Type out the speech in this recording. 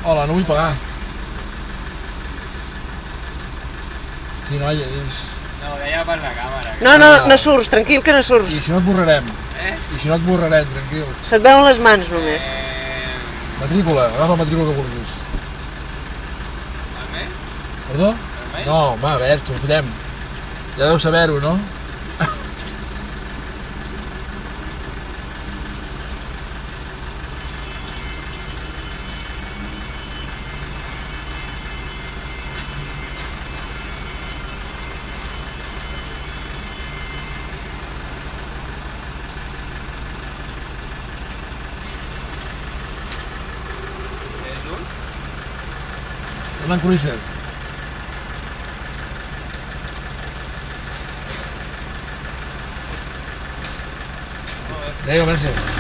Hola, no vull pagar. Sí, noia, és... No, ho deia per la càmera. No, no, no surts, tranquil que no surts. I si no et borrarem. Eh? I si no et borrarem, tranquil. Se't veuen les mans només. Matrícula, agafa la matrícula que vulguis. Vermell? Perdó? Vermell? No, va, a veure, que ho fotem. Ja deu saber-ho, no? És un? Hernán Cruiser. Molt bé. Adéu, gràcies.